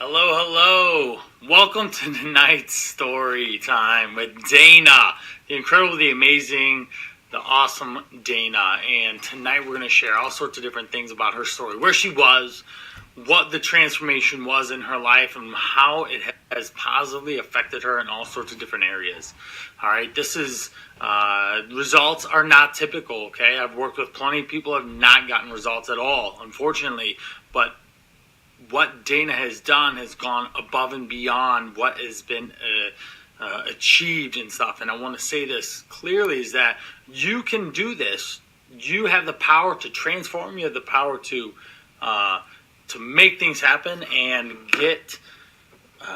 Hello, hello. Welcome to tonight's story time with Dana, the incredible, the amazing, the awesome Dana. And tonight we're going to share all sorts of different things about her story, where she was, what the transformation was in her life, and how it has positively affected her in all sorts of different areas. All right, this is results are not typical. Okay, I've worked with plenty of people who have not gotten results at all, unfortunately, but what Dana has done has gone above and beyond what has been achieved and stuff. And I want to say this clearly is that you can do this. You have the power to transform. You have the power to make things happen and get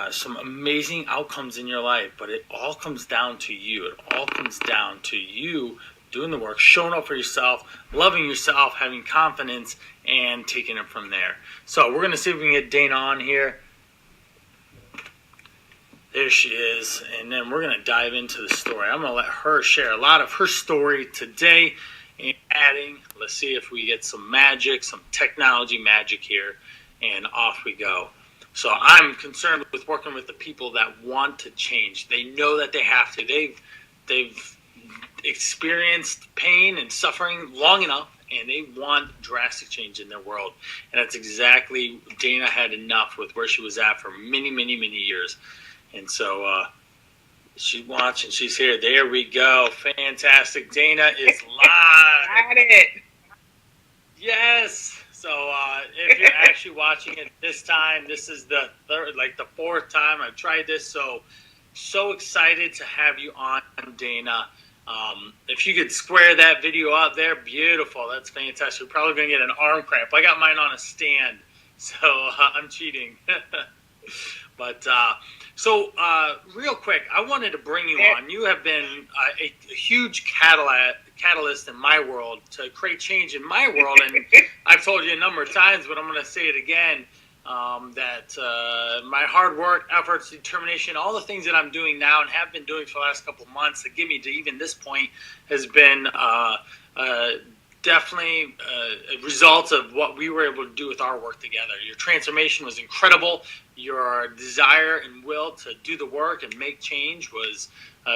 some amazing outcomes in your life. But it all comes down to you. It all comes down to you doing the work, showing up for yourself, loving yourself, having confidence, and taking it from there. So we're going to see if we can get Dana on here. There she is. And then we're going to dive into the story. I'm going to let her share a lot of her story today. And adding, let's see if we get some magic, some technology magic here. And off we go. So I'm concerned with working with the people that want to change. They know that they have to. They've experienced pain and suffering long enough, and they want drastic change in their world. And that's exactly, Dana had enough with where she was at for many, many, many years. And so she's watching, she's here. There we go. Fantastic. Dana is live. Got it. Yes. So if you're actually watching it this time, this is the third, like the fourth time I've tried this. So excited to have you on, Dana. If you could square that video up there, beautiful. That's fantastic. You're probably going to get an arm cramp. I got mine on a stand, so I'm cheating. But real quick, I wanted to bring you on. You have been a huge catalyst in my world to create change in my world. And I've told you a number of times, but I'm going to say it again. That my hard work, efforts, determination, all the things that I'm doing now and have been doing for the last couple of months that get me to even this point has been definitely a result of what we were able to do with our work together. Your transformation was incredible. Your desire and will to do the work and make change was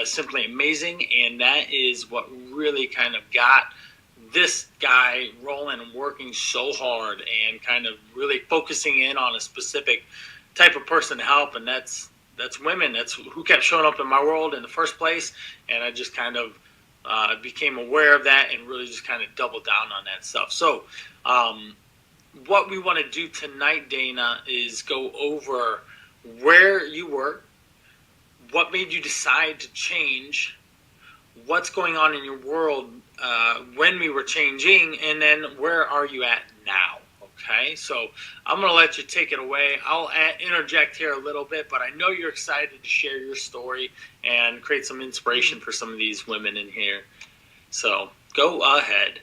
simply amazing. And that is what really kind of got this guy rolling and working so hard and kind of really focusing in on a specific type of person to help. And that's women. That's who kept showing up in my world in the first place. And I just kind of became aware of that and really just kind of doubled down on that stuff. So what we want to do tonight, Dana, is go over where you were, what made you decide to change, what's going on in your world when we were changing, and then where are you at now? Okay, so I'm going to let you take it away. I'll interject here a little bit, but I know you're excited to share your story and create some inspiration for some of these women in here. So go ahead.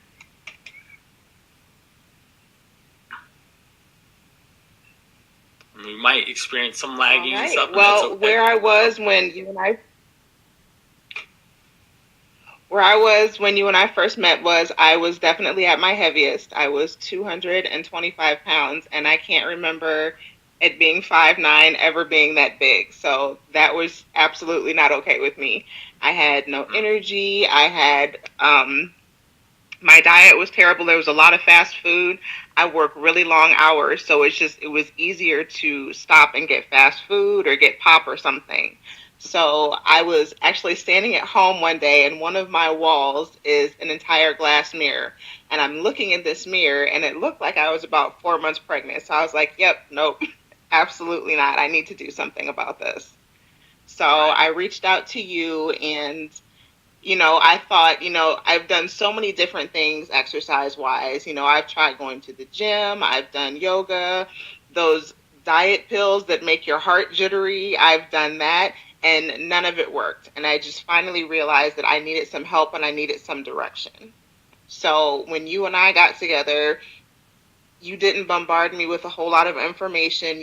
We might experience some lagging and stuff. Well, okay. Where I was when you and I first met was I was definitely at my heaviest. I was 225 pounds, and I can't remember it being 5'9", ever being that big. So that was absolutely not okay with me. I had no energy. I had my diet was terrible. There was a lot of fast food. I work really long hours, so it was easier to stop and get fast food or get pop or something. So I was actually standing at home one day, and one of my walls is an entire glass mirror. And I'm looking in this mirror, and it looked like I was about 4 months pregnant. So I was like, yep, nope, absolutely not. I need to do something about this. So I reached out to you, and, I thought, I've done so many different things exercise-wise. I've tried going to the gym. I've done yoga, those diet pills that make your heart jittery. I've done that. And none of it worked. And I just finally realized that I needed some help and I needed some direction. So when you and I got together, you didn't bombard me with a whole lot of information.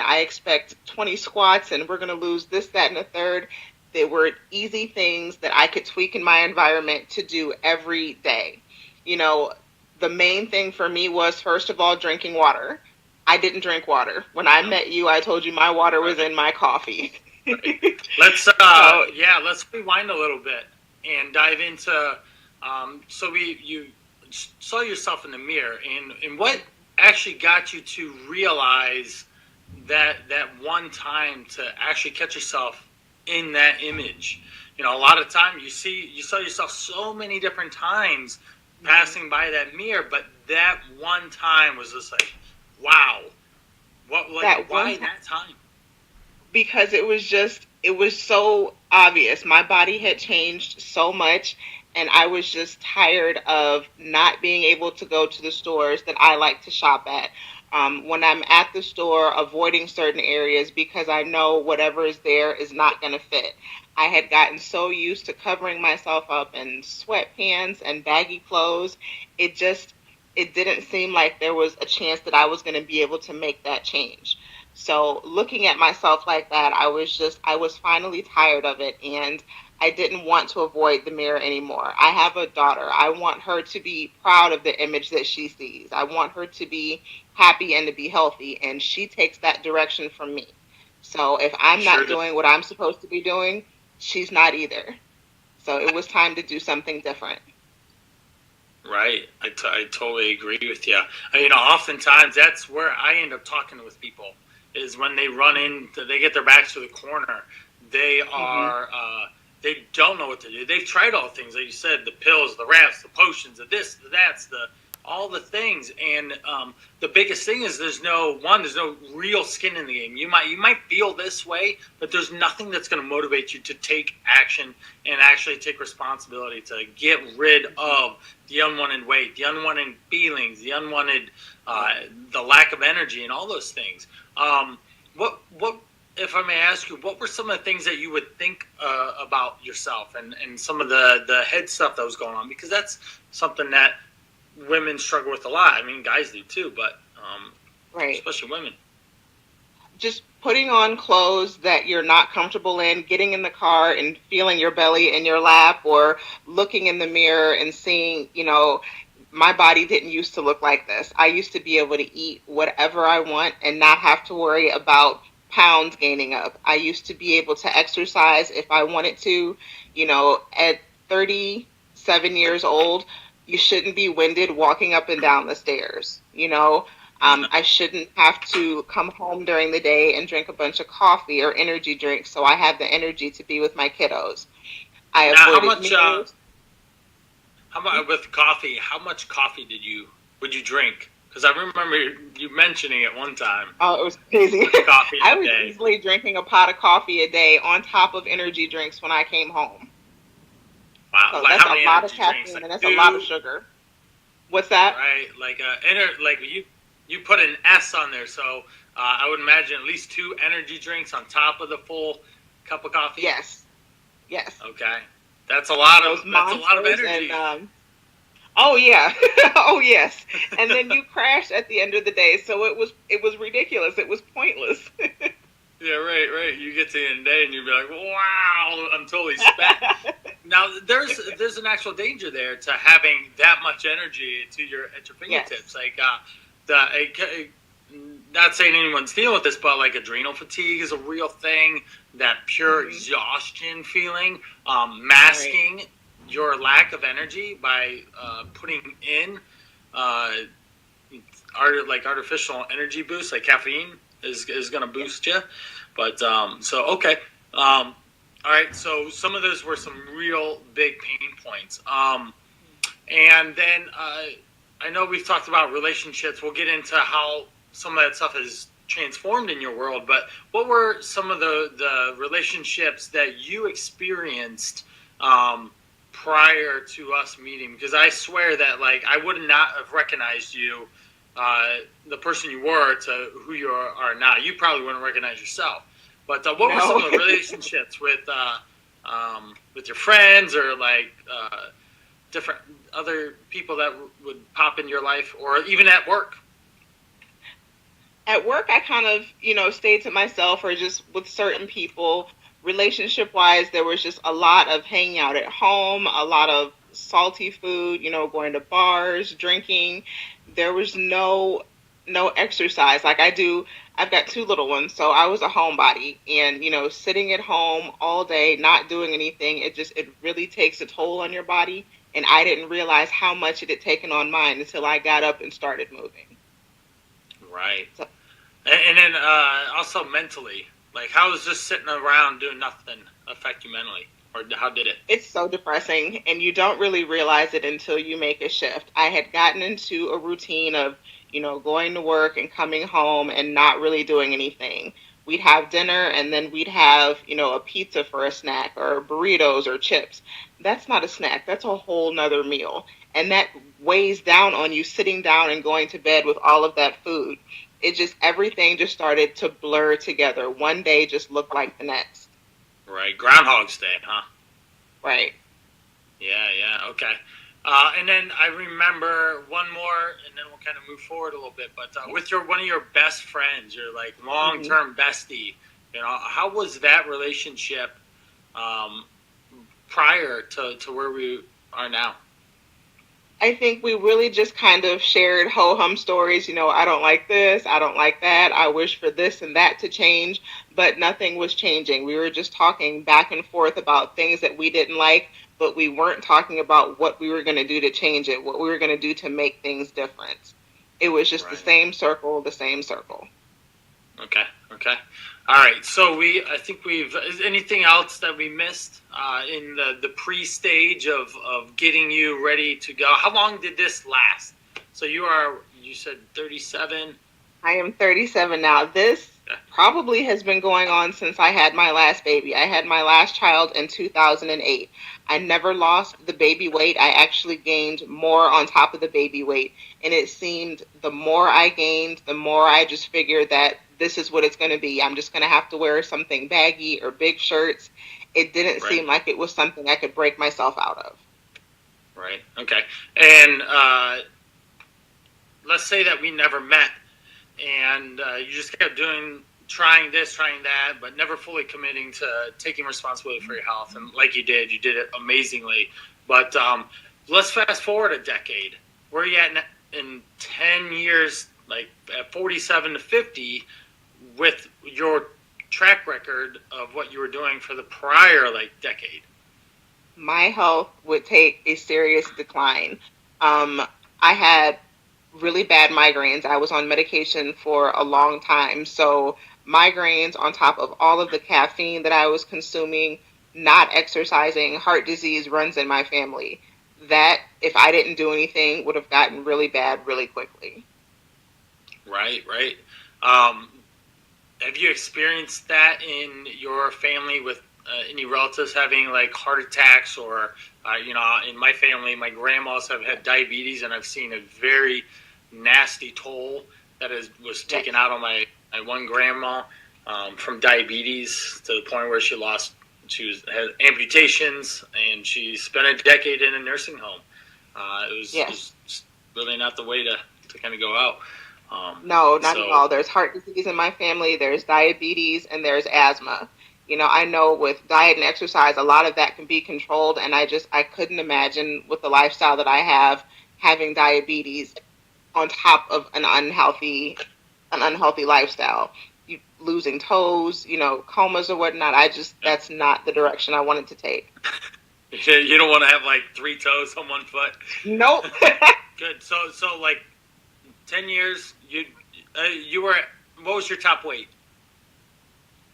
I expect 20 squats and we're going to lose this, that, and a third. They were easy things that I could tweak in my environment to do every day. The main thing for me was, first of all, drinking water. I didn't drink water. When I No. met you, I told you my water was Right. in my coffee. Right. Let's So, yeah, let's rewind a little bit and dive into so we you saw yourself in the mirror and what actually got you to realize that one time to actually catch yourself in that image. You know, a lot of time you saw yourself so many different times passing by that mirror, but that one time was just like, wow, what like that one why time, that time? because it was so obvious. My body had changed so much, and I was just tired of not being able to go to the stores that I like to shop at. When I'm at the store, avoiding certain areas because I know whatever is there is not going to fit. I had gotten so used to covering myself up in sweatpants and baggy clothes. It just it didn't seem like there was a chance that I was going to be able to make that change. So looking at myself like that, I was finally tired of it, and I didn't want to avoid the mirror anymore. I have a daughter. I want her to be proud of the image that she sees. I want her to be happy and to be healthy, and she takes that direction from me. So if I'm Sure not does. doing what I'm supposed to be doing, she's not either. So it was time to do something different. Right. I totally agree with you. You know, oftentimes that's where I end up talking with people is when they run in, they get their backs to the corner. They Hmm. are, they don't know what to do. They've tried all things, like you said, the pills, the wraps, the potions, the this, the that's, all the things. And the biggest thing is there's no real skin in the game. You might feel this way, but there's nothing that's going to motivate you to take action and actually take responsibility to get rid of the unwanted weight, the unwanted feelings, the unwanted, the lack of energy, and all those things. What, if I may ask you, what were some of the things that you would think about yourself and some of the head stuff that was going on? Because that's something that women struggle with a lot. I mean, guys do too, but Right. especially women. Just putting on clothes that you're not comfortable in, getting in the car and feeling your belly in your lap, or looking in the mirror and seeing, my body didn't used to look like this. I used to be able to eat whatever I want and not have to worry about pounds gaining up. I used to be able to exercise if I wanted to, at 37 years old, you shouldn't be winded walking up and down the stairs. I shouldn't have to come home during the day and drink a bunch of coffee or energy drinks so I have the energy to be with my kiddos. I Now, avoided meals. how much with coffee? How much coffee would you drink? Because I remember you mentioning it one time. Oh, it was crazy. Much coffee in I a was day? easily drinking a pot of coffee a day on top of energy drinks when I came home. Wow, So like that's how a many lot of energy drinks? caffeine Like and that's a lot of two, sugar. What's that? right? Like like you put an S on there, so I would imagine at least two energy drinks on top of the full cup of coffee. Yes. Yes. Okay, Those that's a lot of monsters and energy. oh yeah. Oh yes. And then you crashed at the end of the day, so it was ridiculous. It was pointless. Yeah, right. You get to the end of the day and you'd be like, wow, I'm totally spent. Now there's an actual danger there to having that much energy at your fingertips. Yes. Like not saying anyone's dealing with this, but like adrenal fatigue is a real thing. That pure Hmm. exhaustion feeling, Right. masking your lack of energy by putting in uh, like artificial energy boosts, like caffeine is going to Yeah. boost you. But so okay, all right. So some of those were some real big pain points. And then I know we've talked about relationships. We'll get into how some of that stuff is transformed in your world. But what were some of the relationships that you experienced prior to us meeting? Because I swear that like I would not have recognized you, the person you were, to who you are now. You probably wouldn't recognize yourself. But what were some No. of the relationships with your friends or like different other people that would pop in your life, or even at work? At work, I kind of, stayed to myself or just with certain people. Relationship wise, there was just a lot of hanging out at home, a lot of salty food, going to bars, drinking. There was no exercise. Like I've got two little ones, so I was a homebody, and sitting at home all day, not doing anything, it really takes a toll on your body. And I didn't realize how much it had taken on mine until I got up and started moving. Right. So And then also mentally, like how does just sitting around doing nothing affect you mentally, or how did it? it's so depressing, and you don't really realize it until you make a shift. I had gotten into a routine of, going to work and coming home and not really doing anything. We'd have dinner and then we'd have, a pizza for a snack or burritos or chips. That's not a snack, that's a whole nother meal. And that weighs down on you sitting down and going to bed with all of that food. Everything just started to blur together. One day just looked like the next. Right. Groundhog's Day, huh? Right. Yeah, yeah, okay. And then I remember one more, and then we'll kind of move forward a little bit. But with your one of your best friends, your like long Mhm. term bestie, how was that relationship um, prior to where we are now? I think we really just kind of shared ho hum stories. I don't like this. I don't like that. I wish for this and that to change, but nothing was changing. We were just talking back and forth about things that we didn't like, but we weren't talking about what we were going to do to change it, what we were going to do to make things different. It was just the Right. same circle, the same circle. Okay. Okay. All right. So I think we've. Is anything else that we missed in the pre-stage of getting you ready to go? How long did this last? So you said 37. I am 37 now. This Okay. probably has been going on since I had my last baby. I had my last child in 2008. I never lost the baby weight. I actually gained more on top of the baby weight. And it seemed the more I gained, the more I just figured that this is what it's going to be. I'm just going to have to wear something baggy or big shirts. It didn't Right. seem like it was something I could break myself out of. Right. Okay. And let's say that we never met, and you just kept trying this, trying that, but never fully committing to taking responsibility for your health. And like you did it amazingly. But let's fast forward a decade. Where are you at in 10 years, like at 47 to 50, with your track record of what you were doing for the prior like decade? My health would take a serious decline. Um, I had really bad migraines. I was on medication for a long time. So, migraines on top of all of the caffeine that I was consuming, not exercising, heart disease runs in my family. That, if I didn't do anything, would have gotten really bad really quickly. Right, right. Um, have you experienced that in your family with any relatives having like heart attacks or, in my family, my grandmas have had diabetes, and I've seen a very nasty toll was taken Yes. out on my one grandma from diabetes to the point where had amputations, and she spent a decade in a nursing home. It Yes. was really not the way to kind of go out. No, not at So all. There's heart disease in my family, there's diabetes, and there's asthma. I know with diet and exercise, a lot of that can be controlled, and I couldn't imagine with the lifestyle that I have having diabetes on top of an unhealthy lifestyle. You losing toes, comas or whatnot. yeah. That's not the direction I wanted to take. You don't want to have like three toes on one foot. Nope. Good. So like 10 years, you were what was your top weight?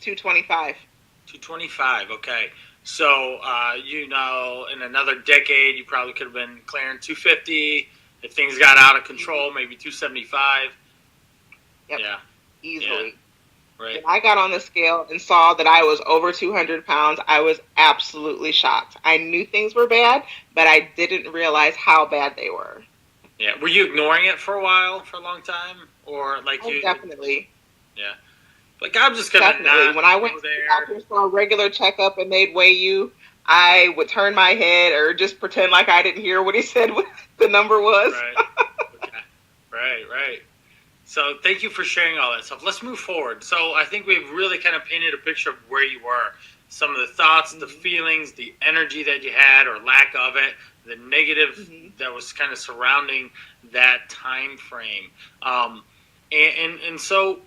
225. 225. Okay. So in another decade, you probably could have been clearing 250. If things got out of control, maybe 275. Yep, Yeah. Yeah. easily. Right. When I got on the scale and saw that I was over 200 pounds, I was absolutely shocked. I knew things were bad, but I didn't realize how bad they were. Yeah. Were you ignoring it for a while, for a long time, or like Oh, you? definitely. Yeah. Like I'm just gonna Definitely. not When I went go to the there. doctor for a regular checkup and they'd weigh you, I would turn my head or just pretend like I didn't hear what he said what the number was. Right. Okay. Right. Right. So thank you for sharing all that stuff. Let's move forward. So I think we've really kind of painted a picture of where you were, some of the thoughts, the Mm-hmm. feelings, the energy that you had or lack of it, the negative Mm-hmm. that was kind of surrounding that time frame. Um, And so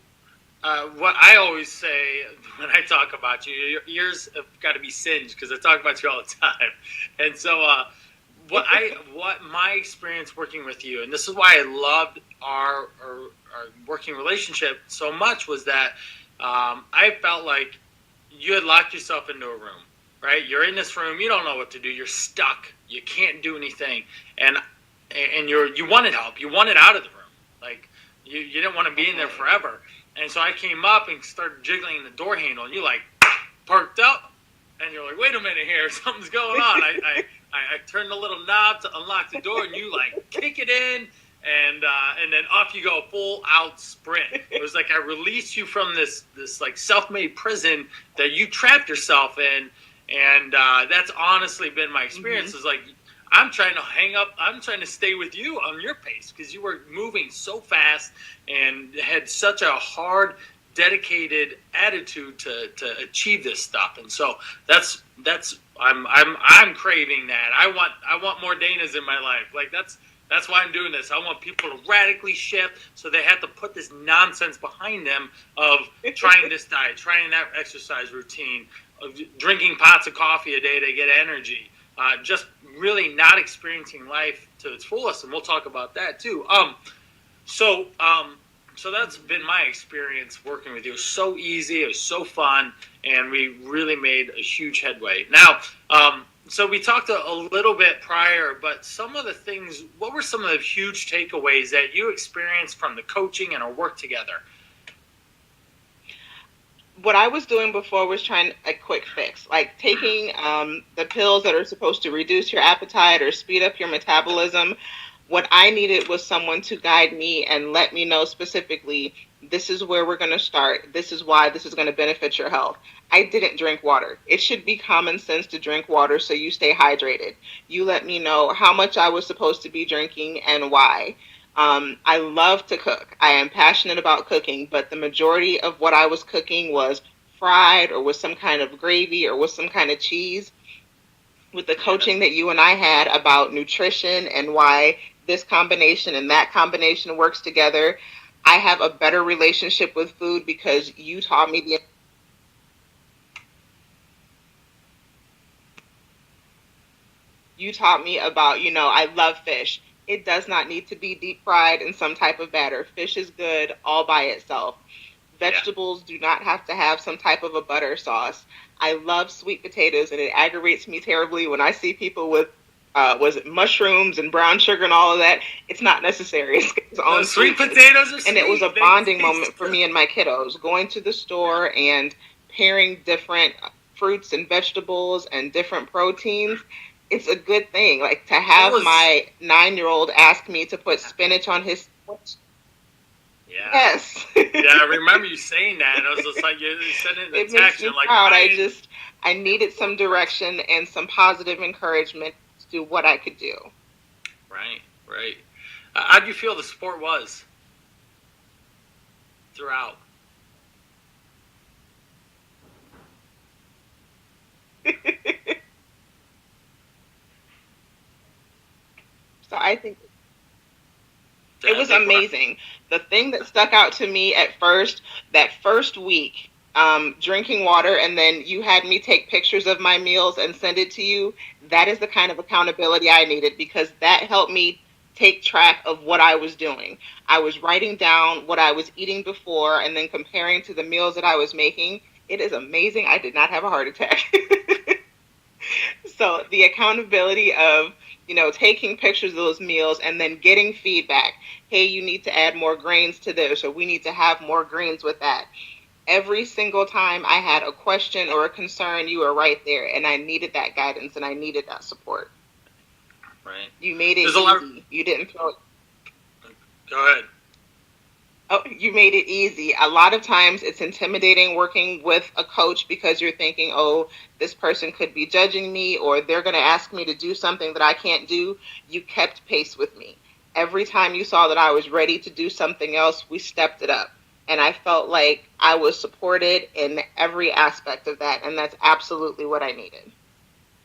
what I always say when I talk about you, your ears have got to be singed because I talk about you all the time. And so what my experience working with you, and this is why I loved our working relationship so much, was that I felt like you had locked yourself into a room, right? You're in this room, you don't know what to do, you're stuck, you can't do anything, and you wanted help, you wanted out of the room, like you didn't want to be in there forever. And so I came up and started jiggling the door handle, and you like perked up, and you're like, "Wait a minute here, something's going on." I turned the little knob to unlock the door, and you like kick it in, and then off you go, full out sprint. It was like I released you from this like self-made prison that you trapped yourself in, and that's honestly been my experience. Is like I'm trying to hang up. I'm trying to stay with you on your pace because you were moving so fast and had such a hard, dedicated attitude to achieve this stuff. And so that's I'm craving that. I want more Danas in my life. Like that's why I'm doing this. I want people to radically shift so they have to put this nonsense behind them of trying this diet, trying that exercise routine, of drinking pots of coffee a day to get energy. Just really not experiencing life to its fullest, and we'll talk about that too. So that's been my experience working with you. It was so easy, it was so fun, and we really made a huge headway. Now, so we talked a little bit prior, but some of the things, what were some of the huge takeaways that you experienced from the coaching and our work together? What I was doing before was trying a quick fix, like taking the pills that are supposed to reduce your appetite or speed up your metabolism. What I needed was someone to guide me and let me know specifically, this is where we're going to start. This is why this is going to benefit your health. I didn't drink water. It should be common sense to drink water so you stay hydrated. You let me know how much I was supposed to be drinking and why. I love to cook. I am passionate about cooking, but the majority of what I was cooking was fried or with some kind of gravy or with some kind of cheese. With the coaching that you and I had about nutrition and why this combination and that combination works together, I have a better relationship with food because you taught me about, I love fish. It does not need to be deep fried in some type of batter. Fish is good all by itself. Yeah. Vegetables do not have to have some type of a butter sauce. I love sweet potatoes, and it aggravates me terribly when I see people with, was it mushrooms and brown sugar and all of that? It's not necessary. It's its own Sweet sweetness. potatoes are sweet. And it was a They bonding taste moment for good. me and my kiddos, going to the store and pairing different fruits and vegetables and different proteins. It's a good thing. Like to That have was my 9-year-old ask me to put spinach on his sandwich. yeah. Yes. Yeah, I remember you saying that, and I was just like, you said it in the It makes text, me and like, proud. Ryan, I needed some direction and some positive encouragement to do what I could do. right, right. How do you feel the sport was throughout? So I think it I was think what amazing. The thing that stuck out to me at first, that first week, drinking water, and then you had me take pictures of my meals and send it to you. That is the kind of accountability I needed because that helped me take track of what I was doing. I was writing down what I was eating before and then comparing to the meals that I was making. It is amazing. I did not have a heart attack. So the accountability of, taking pictures of those meals and then getting feedback. Hey, you need to add more grains to this, or we need to have more greens with that. Every single time I had a question or a concern, you were right there, and I needed that guidance and I needed that support. right? You made it There's a lot. easy. You didn't throw it. Go ahead. Oh, you made it easy. A lot of times it's intimidating working with a coach because you're thinking, oh, this person could be judging me or they're going to ask me to do something that I can't do. You kept pace with me. Every time you saw that I was ready to do something else, we stepped it up. And I felt like I was supported in every aspect of that. And that's absolutely what I needed.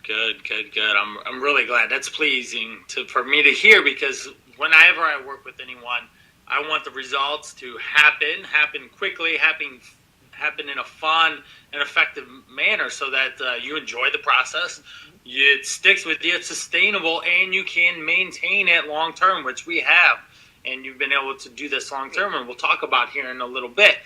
Good, good, good. I'm really glad. That's pleasing for me to hear because whenever I work with anyone, I want the results to happen quickly, happen in a fun and effective manner, so that you enjoy the process. It sticks with you, it's sustainable, and you can maintain it long term, which we have. And you've been able to do this long term, and we'll talk about here in a little bit.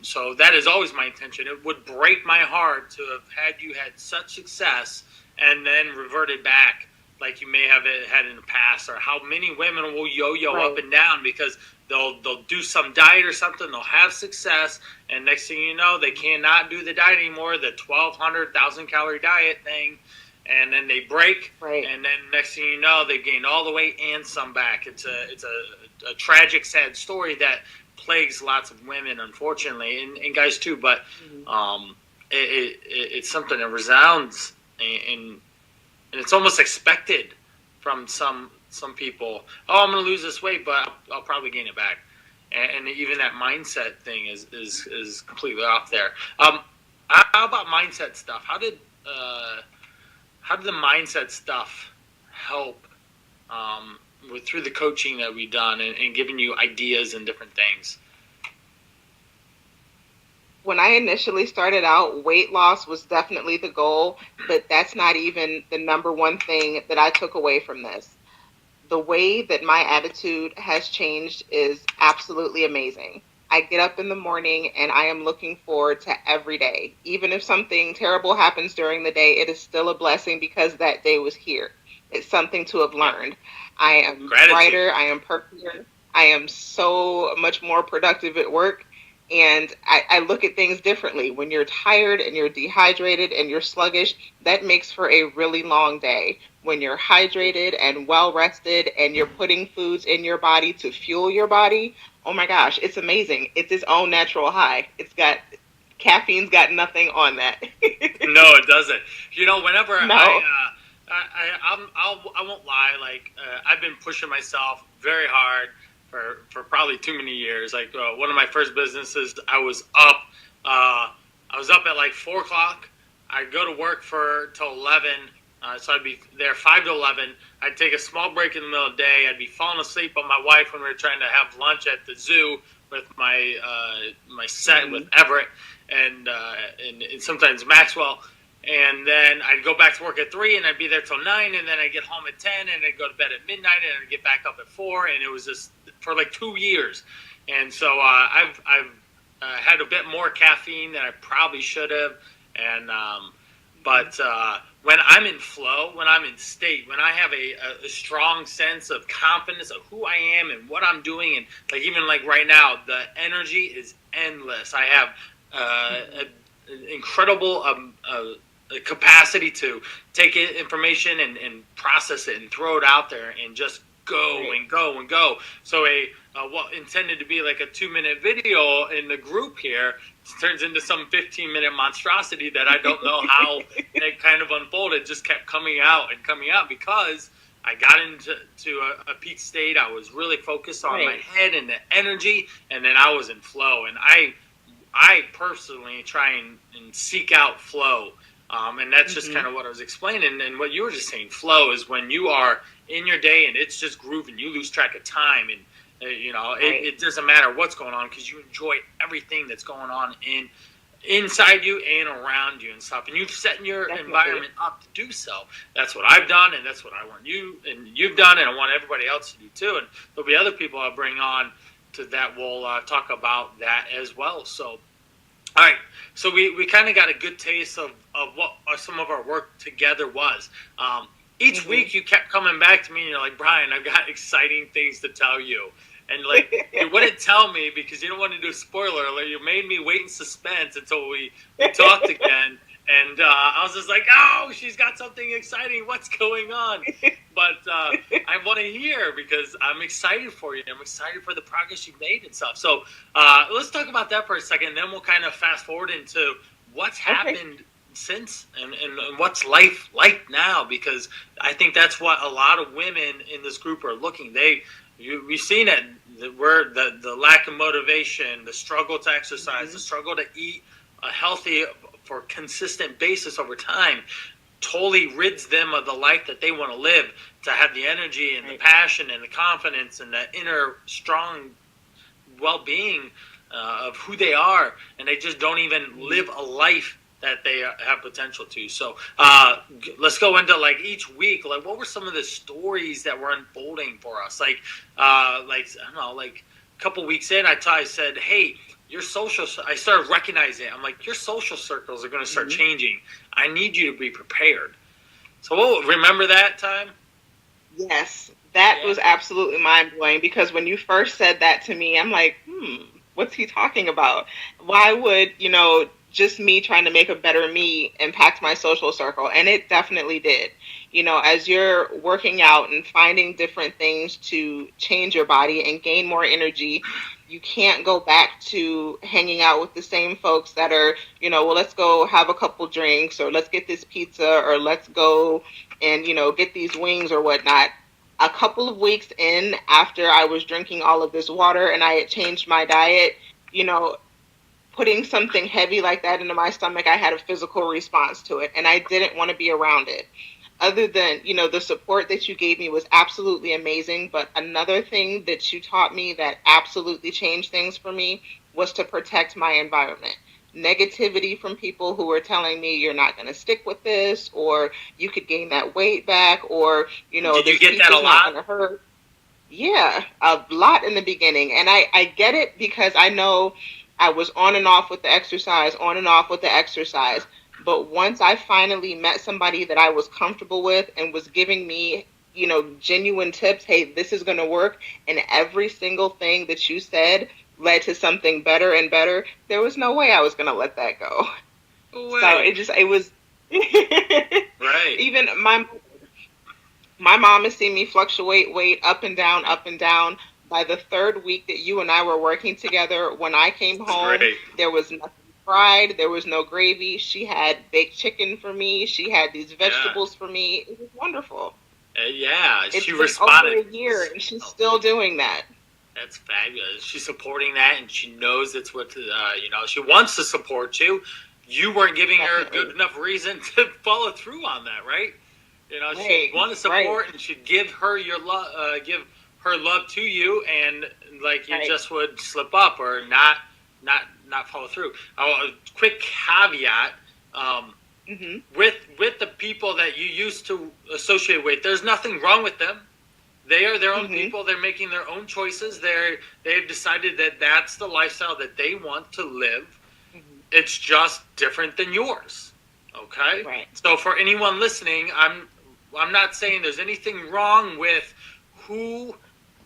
So that is always my intention. It would break my heart to have had such success and then reverted back like you may have had in the past, or how many women will yo-yo Right. up and down because they'll do some diet or something, they'll have success, and next thing you know, they cannot do the diet anymore, the 1,200 calorie diet thing, and then they break, Right. and then next thing you know, they gained all the weight and some back. It's a tragic, sad story that plagues lots of women, unfortunately, and guys too. But it's something that resounds, and it's almost expected from some people. Oh, I'm going to lose this weight, but I'll probably gain it back. And even that mindset thing is completely off there. How about mindset stuff? How did the mindset stuff help through the coaching that we've done, and giving you ideas and different things? When I initially started out, weight loss was definitely the goal, but that's not even the number one thing that I took away from this. The way that my attitude has changed is absolutely amazing. I get up in the morning and I am looking forward to every day. Even if something terrible happens during the day, it is still a blessing because that day was here. It's something to have learned. I am Gratitude. brighter, I am perkier, I am so much more productive at work. And I look at things differently. When you're tired and you're dehydrated and you're sluggish, that makes for a really long day. When you're hydrated and well rested and you're putting foods in your body to fuel your body, oh my gosh, it's amazing. It's its own natural high. Caffeine's got nothing on that. No, it doesn't. Whenever No. I won't lie. Like I've been pushing myself very hard for probably too many years. Like one of my first businesses, I was up at like 4 o'clock. I'd go to work till 11. So I'd be there 5 to 11. I'd take a small break in the middle of the day. I'd be falling asleep on my wife when we were trying to have lunch at the zoo with my set with Everett and sometimes Maxwell. And then I'd go back to work at 3, and I'd be there till 9, and then I'd get home at 10, and I'd go to bed at midnight, and I'd get back up at 4, and it was just for like 2 years. And so I've had a bit more caffeine than I probably should have, and but when I'm in flow, when I'm in state, when I have a strong sense of confidence of who I am and what I'm doing, and like even like right now, the energy is endless. I have an incredible capacity to take information and process it and throw it out there and just go and go and go. So what intended to be like a 2-minute video in the group here turns into some 15-minute monstrosity that I don't know how it kind of unfolded. Just kept coming out because I got into a peak state. I was really focused on my head and the energy, and then I was in flow. And I personally try and seek out flow. And that's just kind of what I was explaining. And what you were just saying, flow is when you are in your day and it's just grooving. You lose track of time, and it doesn't matter what's going on because you enjoy everything that's going on inside you and around you and stuff. And you've set your environment up to do so. That's what I've done, and that's what I want you and you've done, and I want everybody else to do too. And there'll be other people I'll bring on to that. We'll talk about that as well. So. All right, so we kind of got a good taste of what some of our work together was. Each week you kept coming back to me and you're like, Brian, I've got exciting things to tell you. And like you wouldn't tell me because you don't want to do a spoiler alert. You made me wait in suspense until we talked again. And I was just like, oh, she's got something exciting. What's going on? But I want to hear because I'm excited for you. I'm excited for the progress you've made and stuff. So let's talk about that for a second. And then we'll kind of fast forward into what's happened since and what's life like now. Because I think that's what a lot of women in this group are looking. We've seen it. Where the lack of motivation, the struggle to exercise, the struggle to eat a healthy for consistent basis over time totally rids them of the life that they want to live. to have the energy and the Right. passion and the confidence and the inner strong well-being of who they are, and they just don't even live a life that they have potential to. So let's go into like each week, like what were some of the stories that were unfolding for us? Like I don't know, like a couple weeks in, I said, hey, your social, I started recognizing it. I'm like, your social circles are going to start changing. I need you to be prepared. So remember that time? Yes, that was absolutely mind blowing because when you first said that to me, I'm like, what's he talking about? Why would, just me trying to make a better me impact my social circle? And it definitely did. As you're working out and finding different things to change your body and gain more energy, you can't go back to hanging out with the same folks that are, well, let's go have a couple drinks, or let's get this pizza, or let's go and, get these wings or whatnot. A couple of weeks in, after I was drinking all of this water and I had changed my diet, putting something heavy like that into my stomach, I had a physical response to it, and I didn't want to be around it. Other than, the support that you gave me was absolutely amazing. But another thing that you taught me that absolutely changed things for me was to protect my environment. Negativity from people who were telling me you're not going to stick with this, or you could gain that weight back, or, Did you this get that a pizza's not going lot? to hurt. Yeah, a lot in the beginning. And I get it because I know I was on and off with the exercise, on and off with the exercise. But once I finally met somebody that I was comfortable with and was giving me, genuine tips, hey, this is going to work. And every single thing that you said led to something better and better. There was no way I was going to let that go. No So way. it was, Right. even my mom has seen me fluctuate weight up and down, up and down. By the third week that you and I were working together, when I came That's home, great. there was nothing fried. There was no gravy. She had baked chicken for me. She had these Yeah. vegetables for me. It was wonderful. Yeah. It's She been over responded. a year, and she's Oh, still doing that. that's fabulous. She's supporting that, and she knows it's what she wants to support you. You weren't giving her a good Definitely. enough reason to follow through on that, right? She'd Right. want to Right. support, and she'd give her your love, give her love to you, and like you Right. just would slip up or not follow through. A quick caveat. Um, Mhm. with the people that you used to associate with, there's nothing wrong with them. They are their own Mhm. people. They're making their own choices. They've decided that that's the lifestyle that they want to live. Mhm. It's just different than yours. Okay? Right. So for anyone listening, I'm not saying there's anything wrong with who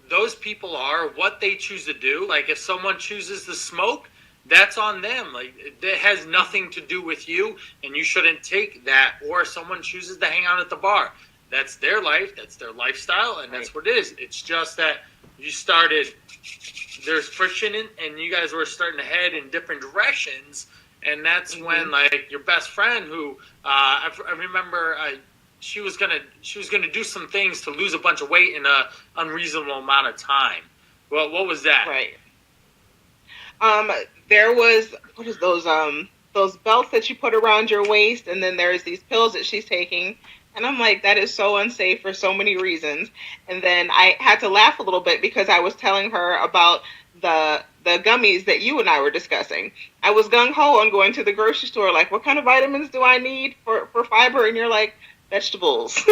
those people are, what they choose to do. Like if someone chooses to smoke, that's on them. Like it has nothing to do with you, and you shouldn't take that. Or if someone chooses to hang out at the bar, that's their life, that's their lifestyle, and Right. that's what it is. It's just that you started, there's friction and you guys were starting to head in different directions, and that's when Mhm. like your best friend who I remember she was gonna do some things to lose a bunch of weight in a unreasonable amount of time. Well, what was that? Right. Um, there was, what is those belts that you put around your waist, and then there's these pills that she's taking, and I'm like, that is so unsafe for so many reasons. And then I had to laugh a little bit because I was telling her about the gummies that you and I were discussing. I was gung ho on going to the grocery store, like, what kind of vitamins do I need for fiber? And you're like, vegetables.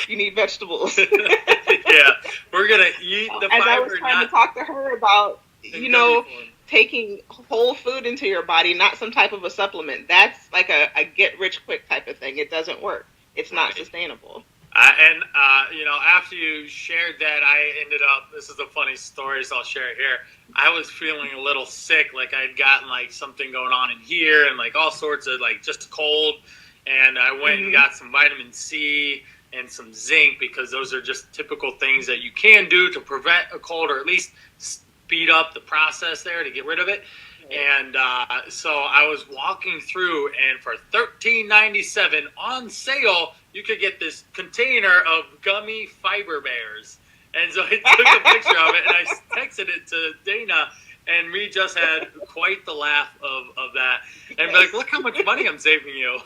You need vegetables. Yeah, we're gonna eat the As I was fiber, trying to not talk to her about, in gummy form. taking whole food into your body, not some type of a supplement. That's like a get rich quick type of thing. It doesn't work. It's not Right. sustainable. And after you shared that, I ended up. This is a funny story, so I'll share it here. I was feeling a little sick, like I had gotten like something going on in here, and like all sorts of like just cold. And I went and Hmm. got some vitamin C and some zinc because those are just typical things that you can do to prevent a cold, or at least speed up the process there to get rid of it. Right. And so I was walking through, and for $13.97 on sale, you could get this container of gummy fiber bears. And so I took a picture of it and I texted it to Dana, and we just had quite the laugh of that. And be like, Yes. look how much money I'm saving you.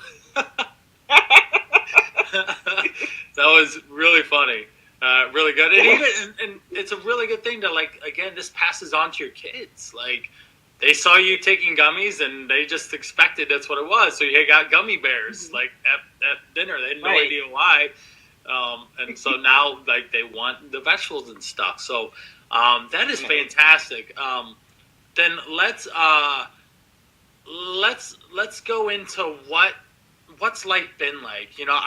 That was really funny. Really good. And even and it's a really good thing to, like, again, this passes on to your kids. Like, they saw you taking gummies and they just expected that's what it was. So you got gummy bears like at dinner. They had no idea why. And so now, like, they want the vegetables and stuff. So that is fantastic. Then let's go into what's life been like. You know,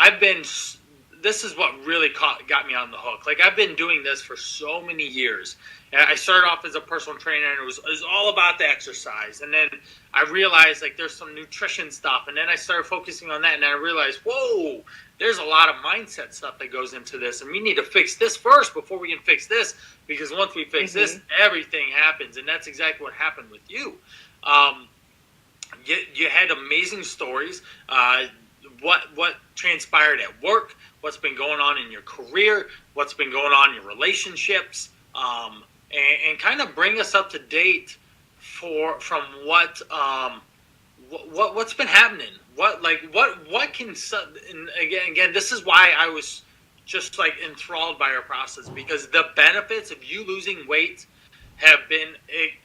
this is what really got me on the hook. Like, I've been doing this for so many years. And I started off as a personal trainer, and it was all about the exercise. And then I realized, like, there's some nutrition stuff. And then I started focusing on that, and I realized, whoa, there's a lot of mindset stuff that goes into this. And we need to fix this first before we can fix this. Because once we fix this, everything happens. And that's exactly what happened with you. You had amazing stories. What transpired at work, what's been going on in your career, what's been going on in your relationships, and kind of bring us up to date from what's been happening. What can, and again, this is why I was just, like, enthralled by our process, because the benefits of you losing weight have been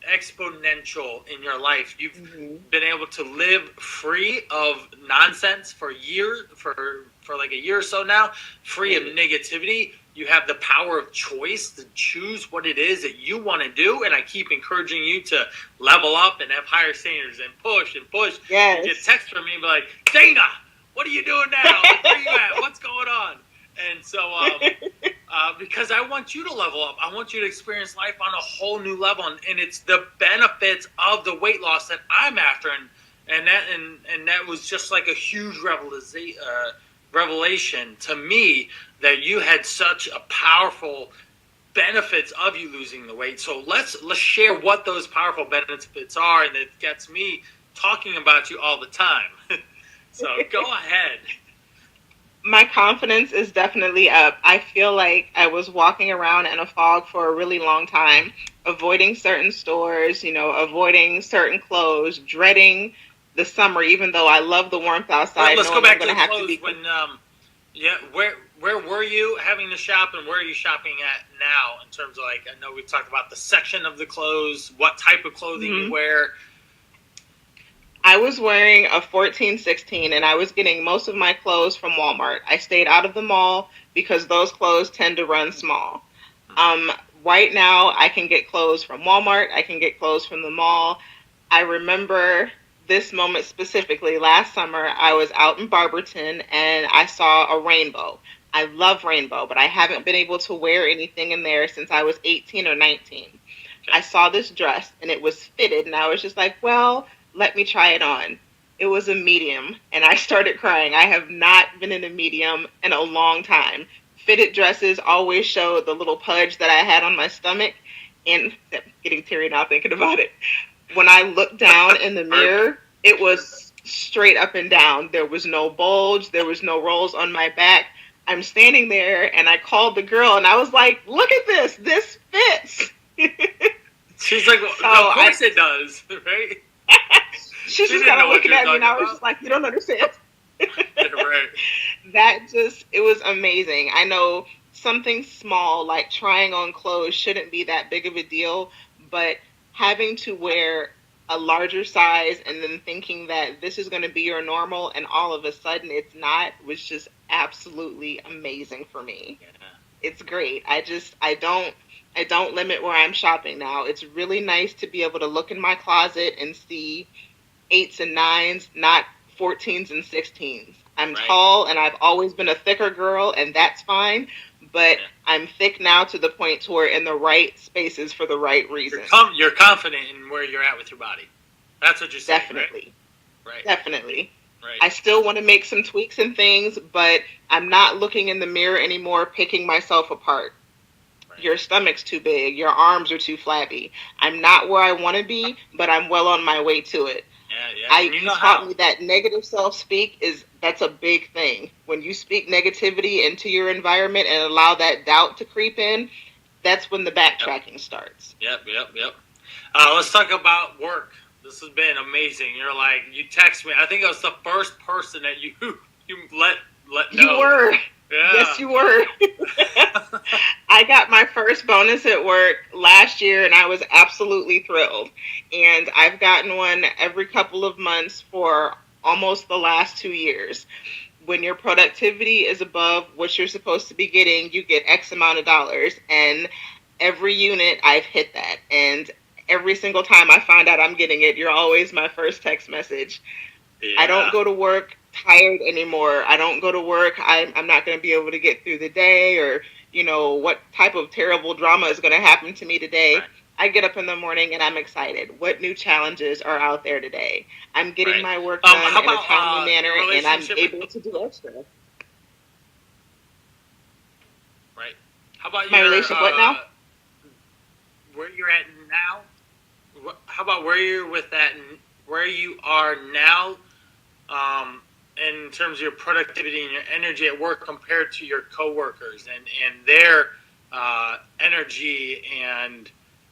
exponential in your life. You've been able to live free of nonsense for like a year or so now, free of negativity. You have the power of choice to choose what it is that you want to do, and I keep encouraging you to level up and have higher standards and push and push. Yes. You get text from me and be like, Dana, what are you doing now? Where are you at? What's going on? And so, because I want you to level up, I want you to experience life on a whole new level, and it's the benefits of the weight loss that I'm after, and that was just like a huge revelation to me, that you had such a powerful benefits of you losing the weight. So let's share what those powerful benefits are, and it gets me talking about you all the time. So go ahead. My confidence is definitely up. I feel like I was walking around in a fog for a really long time, avoiding certain stores, avoiding certain clothes, dreading the summer, even though I love the warmth outside. Let's go back to the clothes. Where were you having to shop, and where are you shopping at now in terms of, like, I know we talked about the section of the clothes, what type of clothing you wear. I was wearing a 14-16, and I was getting most of my clothes from Walmart. I stayed out of the mall because those clothes tend to run small. Right now, I can get clothes from Walmart. I can get clothes from the mall. I remember this moment specifically. Last summer, I was out in Barberton, and I saw a rainbow. I love rainbow, but I haven't been able to wear anything in there since I was 18 or 19. Okay. I saw this dress, and it was fitted, and I was just like, well, let me try it on. It was a medium, and I started crying. I have not been in a medium in a long time. Fitted dresses always showed the little pudge that I had on my stomach, and I'm getting teary now thinking about it. When I looked down in the mirror, it was straight up and down. There was no bulge. There was no rolls on my back. I'm standing there, and I called the girl, and I was like, look at this. This fits. She's like, well, of course it does, right? She's just kind of looking at me, and I was just like, you don't understand. Right. It was amazing. I know something small like trying on clothes shouldn't be that big of a deal, but having to wear a larger size and then thinking that this is going to be your normal and all of a sudden it's not was just absolutely amazing for me. Yeah. It's great. I don't limit where I'm shopping now. It's really nice to be able to look in my closet and see 8s and 9s, not 14s and 16s. I'm tall, and I've always been a thicker girl, and that's fine. But I'm thick now to the point to where in the right spaces for the right reasons. You're confident in where you're at with your body. That's what you're saying, Definitely. Right? Definitely. Right. I still want to make some tweaks and things, but I'm not looking in the mirror anymore, picking myself apart. Your stomach's too big. Your arms are too flabby. I'm not where I want to be, but I'm well on my way to it. Yeah. You taught me that negative self-speak that's a big thing. When you speak negativity into your environment and allow that doubt to creep in, that's when the backtracking starts. Yep. Let's talk about work. This has been amazing. You're like, you text me. I think I was the first person that you let know. You were. Yes, Yeah. you were. I got my first bonus at work last year and I was absolutely thrilled. And I've gotten one every couple of months for almost the last 2 years. When your productivity is above what you're supposed to be getting, you get X amount of dollars. And every unit, I've hit that. And every single time I find out I'm getting it, you're always my first text message. I don't Yeah. go to work tired anymore. I don't go to work. I'm not going to be able to get through the day, or, what type of terrible drama is going to happen to me today. Right. I get up in the morning and I'm excited. What new challenges are out there today? I'm getting Right. my work done How in a about timely manner your and I'm relationship with able to do extra. right? How about My your relationship, what now? where you're at now? How about where you're with that? Where you are now, um, in terms of your productivity and your energy at work compared to your coworkers and their energy and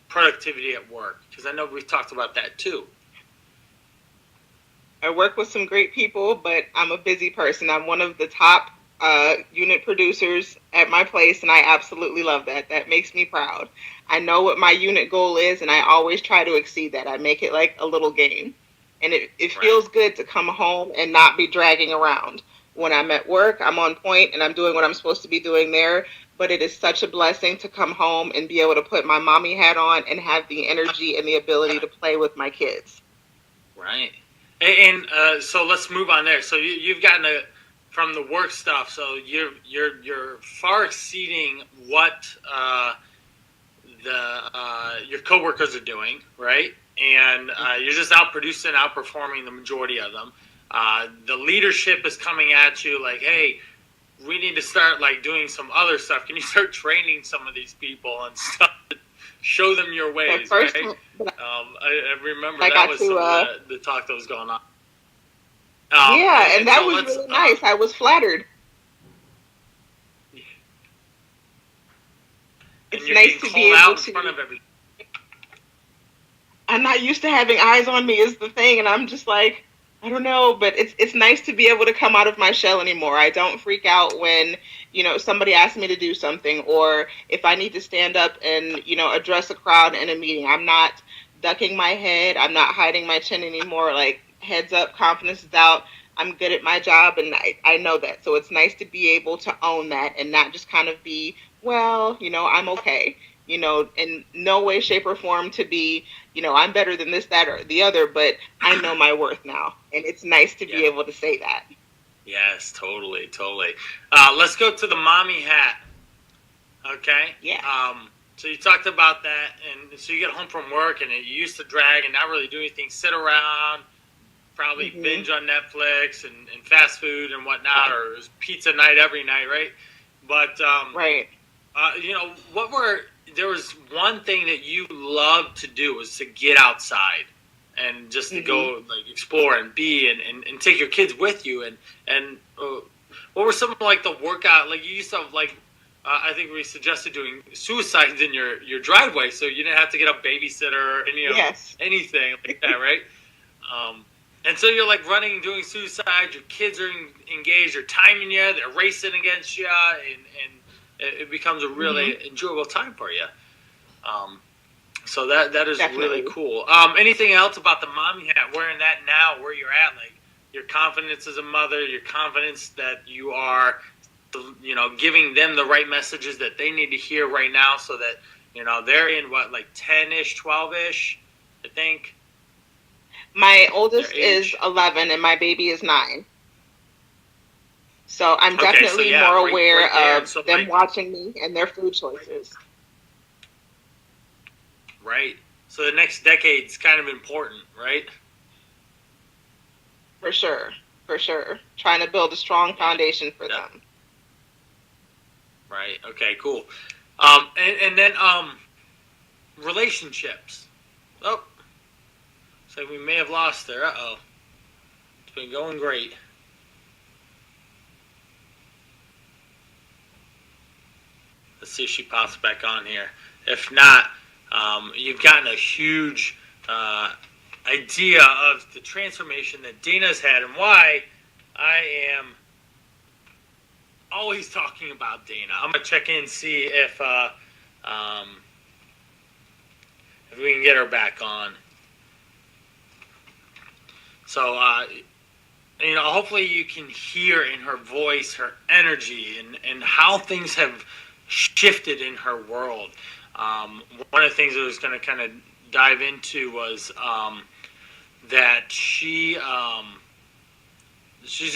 productivity at work? Because I know we've talked about that too. I work with some great people, but I'm a busy person. I'm one of the top unit producers at my place, and I absolutely love that. That makes me proud. I know what my unit goal is, and I always try to exceed that. I make it like a little game. And it Right. feels good to come home and not be dragging around. When I'm at work, I'm on point and I'm doing what I'm supposed to be doing there. But it is such a blessing to come home and be able to put my mommy hat on and have the energy and the ability to play with my kids. Right. And so let's move on there. So you've gotten from the work stuff. So you're far exceeding what the your coworkers are doing, right? And you're just out producing, outperforming the majority of them. The leadership is coming at you like, hey, we need to start like doing some other stuff. Can you start training some of these people and stuff? Show them your The ways, first right? time I remember I that got was to some of the talk that was going on. Yeah, and And that so was let's really nice. I was flattered. and It's you're nice getting to be called able out in front to. of everybody. I'm not used to having eyes on me is the thing, and I'm just like, I don't know, but it's nice to be able to come out of my shell anymore. I don't freak out when, somebody asks me to do something, or if I need to stand up and, address a crowd in a meeting. I'm not ducking my head. I'm not hiding my chin anymore. Like, heads up, confidence is out. I'm good at my job, and I know that. So it's nice to be able to own that and not just kind of be, well, I'm okay. In no way, shape, or form to be, I'm better than this, that, or the other, but I know my worth now. And it's nice to Yeah. be able to say that. Yes, totally, totally. Let's go to the mommy hat. Okay. Yeah. So you talked about that, and so you get home from work, and you used to drag and not really do anything, sit around, probably Hmm. binge on Netflix and fast food and whatnot, Yeah. or it was pizza night every night, right? But Right. what were there was one thing that you loved to do was to get outside and just to Hmm. go like explore and be and take your kids with you and what were some of like the workout like you used to have like I think we suggested doing suicides in your driveway so you didn't have to get a babysitter or any of Yes. anything like that, right? Um, and so you're like running and doing suicide. Your kids are engaged. They're timing you. They're racing against you, and it becomes a Hmm. really enjoyable time for you. Um, so that is really Definitely. cool. Anything else about the mom hat? Wearing that now, where you're at, like your confidence as a mother, your confidence that you are, giving them the right messages that they need to hear right now, so that they're in what like 10ish, 12ish, I think My their oldest is age. 11 and my baby is 9. So I'm Okay, so definitely yeah, more right, aware right there. And of so them like, watching me and their food choices. right. So the next decade's kind of important, right? For sure. For sure. Trying to build a strong Yeah. foundation for Yeah. them. Right. Okay. Cool. And then relationships. Oh, so we may have lost there. Uh oh. It's been going great. Let's see if she pops back on here. If not, you've gotten a huge idea of the transformation that Dana's had and why I am always talking about Dana. I'm gonna check in and see if we can get her back on. So hopefully you can hear in her voice her energy and how things have shifted in her world. One of the things I was going to kind of dive into was that she's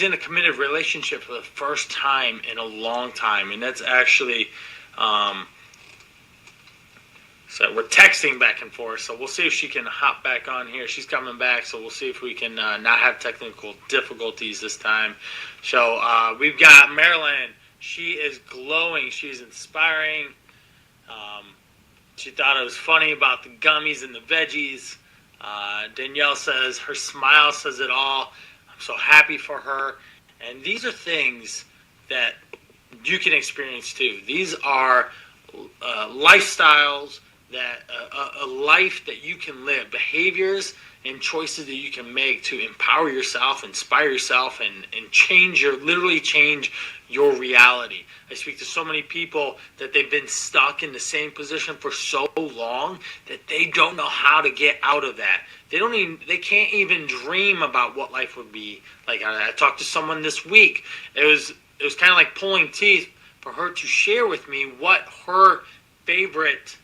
in a committed relationship for the first time in a long time, and that's actually so we're texting back and forth. So we'll see if she can hop back on here. She's coming back, so we'll see if we can not have technical difficulties this time. So we've got Marilyn. She is glowing. She's inspiring. She thought it was funny about the gummies and the veggies. Danielle says her smile says it all. I'm so happy for her. And these are things that you can experience too. These are lifestyles that a life that you can live, behaviors and choices that you can make to empower yourself, inspire yourself, and literally change your reality. I speak to so many people that they've been stuck in the same position for so long that they don't know how to get out of that. They can't even dream about what life would be like. I talked to someone this week. It was kind of like pulling teeth for her to share with me what her favorite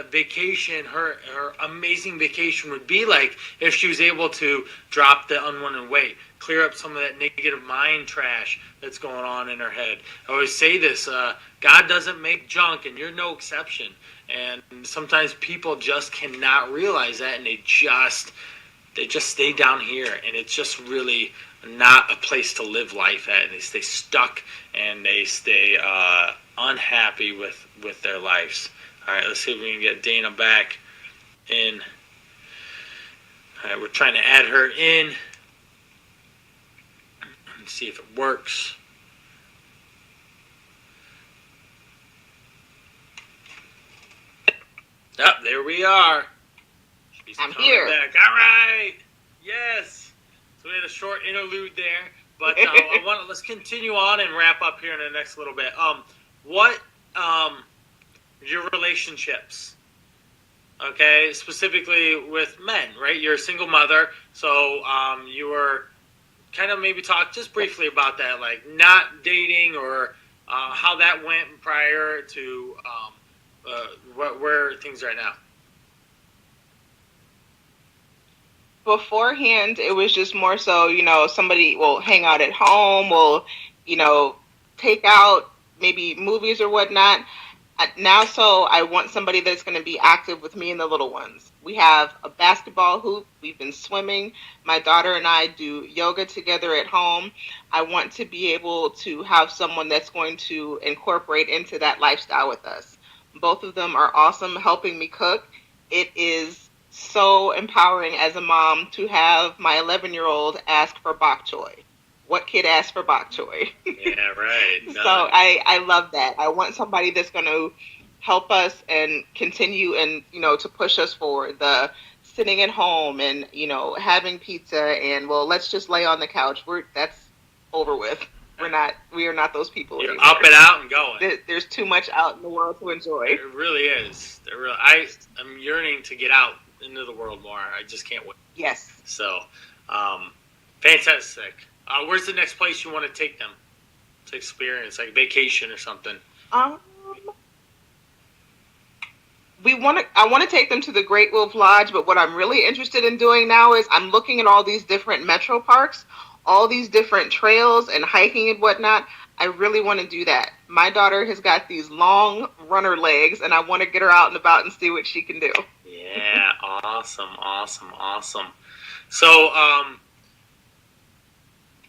vacation, her amazing vacation would be like if she was able to drop the unwanted weight, clear up some of that negative mind trash that's going on in her head. I always say this, God doesn't make junk, and you're no exception. And sometimes people just cannot realize that, and they just stay down here, and it's just really not a place to live life at. They stay stuck, and they stay unhappy with their lives. All right, let's see if we can get Dana back in. All right, we're trying to add her in. Let's see if it works. Oh, there we are. I'm here. Back. All right. Yes. So we had a short interlude there, but let's continue on and wrap up here in the next little bit. Your relationships, okay, specifically with men, right? You're a single mother, so you were kind of maybe talk just briefly about that, like not dating or how that went prior to where things are now. Beforehand, it was just more so, somebody will hang out at home, will, take out maybe movies or whatnot. Now, so I want somebody that's going to be active with me and the little ones. We have a basketball hoop. We've been swimming. My daughter and I do yoga together at home. I want to be able to have someone that's going to incorporate into that lifestyle with us. Both of them are awesome helping me cook. It is so empowering as a mom to have my 11-year-old ask for bok choy. What kid asks for bok choy? Yeah, right. So I love that. I want somebody that's going to help us and continue and, to push us forward. The sitting at home and, having pizza and, well, let's just lay on the couch. That's over with. We are not those people You're anymore. up and out and going. There's too much out in the world to enjoy. It really is. I'm yearning to get out into the world more. I just can't wait. Yes. So, fantastic. Where's the next place you want to take them to experience, like vacation or something? I want to take them to the Great Wolf Lodge, but what I'm really interested in doing now is I'm looking at all these different metro parks, all these different trails and hiking and whatnot. I really want to do that. My daughter has got these long runner legs, and I want to get her out and about and see what she can do. Yeah, awesome. So,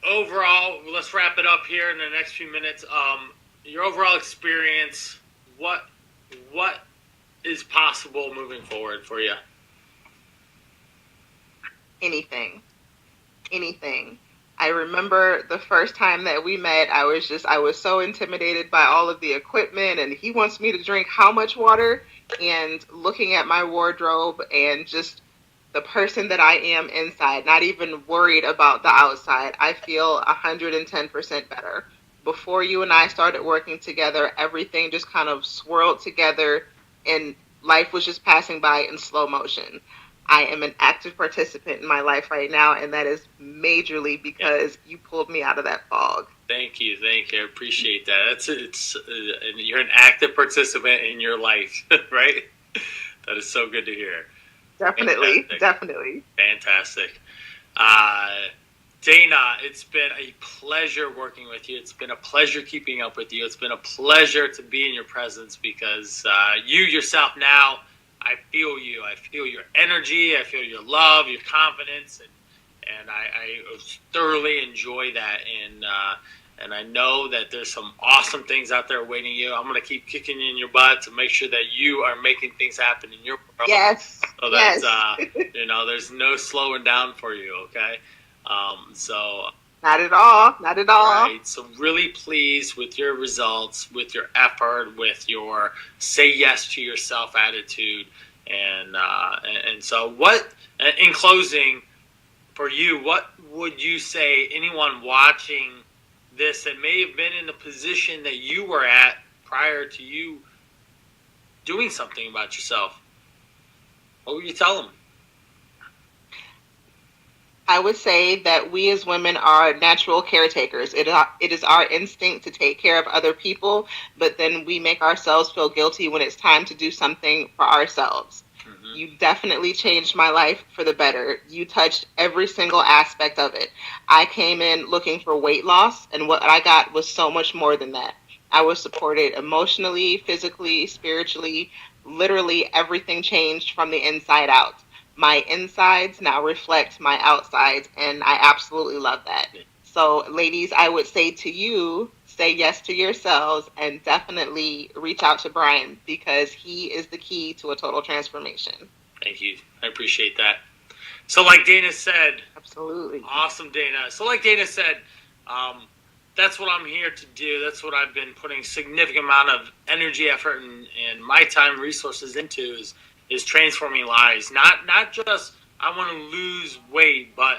overall, let's wrap it up here in the next few minutes. Your overall experience, what is possible moving forward for you? Anything. I remember the first time that we met, I was so intimidated by all of the equipment, and he wants me to drink how much water, and looking at my wardrobe and just the person that I am inside, not even worried about the outside. I feel 110% better. before you and I started working together, everything just kind of swirled together and life was just passing by in slow motion. I am an active participant in my life right now, and that is majorly Yeah. because you pulled me out of that fog. Thank you, thank you. I appreciate that. You're an active participant in your life, right? That is so good to hear. Definitely, Fantastic, definitely. fantastic. Uh, Dana, it's been a pleasure working with you. It's been a pleasure keeping up with you. It's been a pleasure to be in your presence because you yourself now, I feel you. I feel your energy. I feel your love, your confidence, and I thoroughly enjoy that. And I know that there's some awesome things out there waiting you. I'm gonna keep kicking you in your butt to make sure that you are making things happen in your world, Yes, so that yes. there's no slowing down for you. Okay, so Not at all, not at all. right, so really pleased with your results, with your effort, with your say yes to yourself attitude, and so what? In closing, for you, what would you say anyone watching this that may have been in the position that you were at prior to you doing something about yourself? What would you tell them? I would say that we as women are natural caretakers. It is our instinct to take care of other people, but then we make ourselves feel guilty when it's time to do something for ourselves. Mm-hmm. You definitely changed my life for the better. You touched every single aspect of it. I came in looking for weight loss, and what I got was so much more than that. I was supported emotionally, physically, spiritually. Literally, everything changed from the inside out. My insides now reflect my outsides, and I absolutely love that. So, ladies, I would say to you, say yes to yourselves and definitely reach out to Brian because he is the key to a total transformation. Thank you. I appreciate that. So, like Dana said, Absolutely. awesome, Dana. So, like Dana said, um, that's what I'm here to do. That's what I've been putting significant amount of energy, effort, and my time, resources into is transforming lives. Not just I want to lose weight, but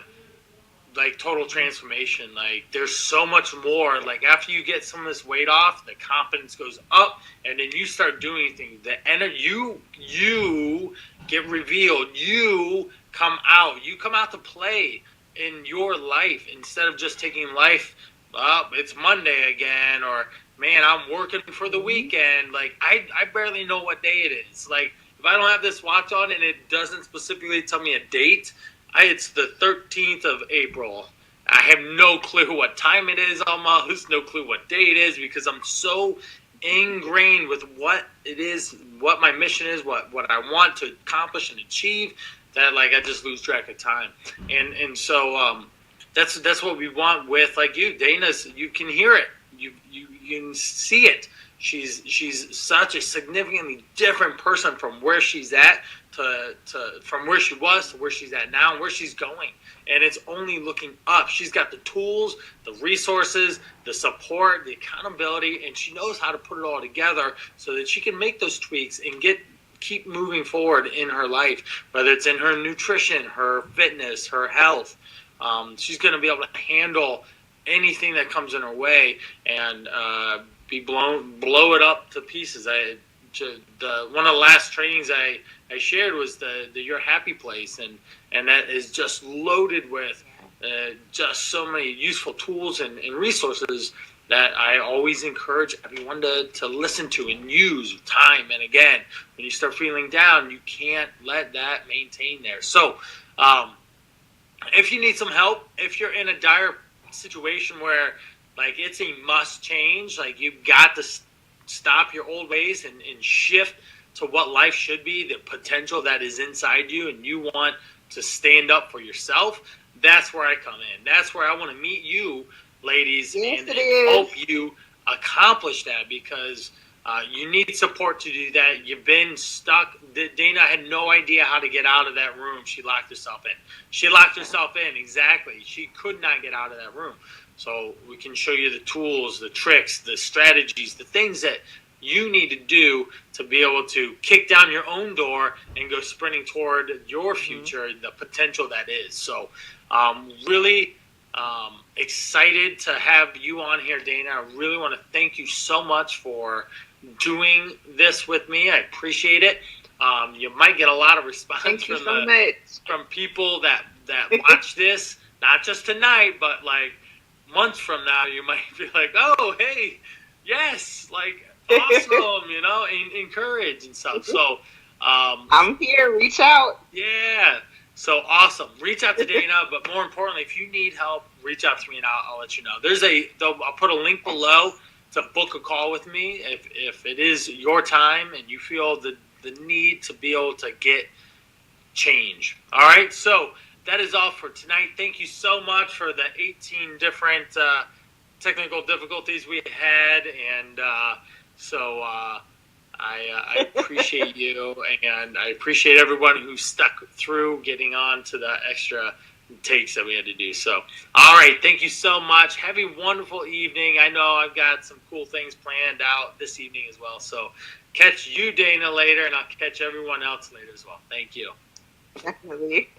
like total transformation. Like there's so much more. Like after you get some of this weight off, the confidence goes up, and then you start doing things. The energy you get revealed. You come out. You come out to play in your life instead of just taking life. It's Monday again, or man, I'm working for the weekend. Like I barely know what day it is. Like if I don't have this watch on and it doesn't specifically tell me a date, it's the 13th of April. I have no clue what time it is almost, no clue what day it is because I'm so ingrained with what it is, what my mission is, what I want to accomplish and achieve that like I just lose track of time. And so that's what we want with like you, Dana's. You can hear it, you can see it. She's such a significantly different person from where she's at to from where she was to where she's at now and where she's going. And it's only looking up. She's got the tools, the resources, the support, the accountability, and she knows how to put it all together so that she can make those tweaks and keep moving forward in her life, whether it's in her nutrition, her fitness, her health. She's going to be able to handle anything that comes in her way and blow it up to pieces. One of the last trainings I shared was the Your Happy Place, and that is just loaded with just so many useful tools and resources that I always encourage everyone to listen to and use time and again. When you start feeling down, you can't let that maintain there. So if you need some help, if you're in a dire situation where like it's a must change, like you've got to stop your old ways and shift to what life should be, the potential that is inside you, and you want to stand up for yourself, that's where I come in. That's where I want to meet you, ladies, Yes, and it is. help you accomplish that because you need support to do that. You've been stuck. Dana had no idea how to get out of that room. She locked herself in. She locked herself in, exactly. She could not get out of that room. So we can show you the tools, the tricks, the strategies, the things that you need to do to be able to kick down your own door and go sprinting toward your future, the potential that is. So really Excited to have you on here, Dana. I really want to thank you so much for doing this with me. I appreciate it. You might get a lot of response Thank you so much. from people that watch this, not just tonight, but like months from now. You might be like, "Oh, hey, yes, like awesome," and encourage and stuff. So, I'm here. Reach out. yeah. So awesome. Reach out to Dana, but more importantly, if you need help, reach out to me and I'll let you know. I'll put a link below to book a call with me if it is your time and you feel the need to be able to get change. All right. So that is all for tonight. Thank you so much for the 18 different technical difficulties we had, and I appreciate you, and I appreciate everyone who stuck through getting on to the extra takes that we had to do. So, all right, thank you so much. Have a wonderful evening. I know I've got some cool things planned out this evening as well. So, catch you, Dana, later, and I'll catch everyone else later as well. Thank you. Definitely.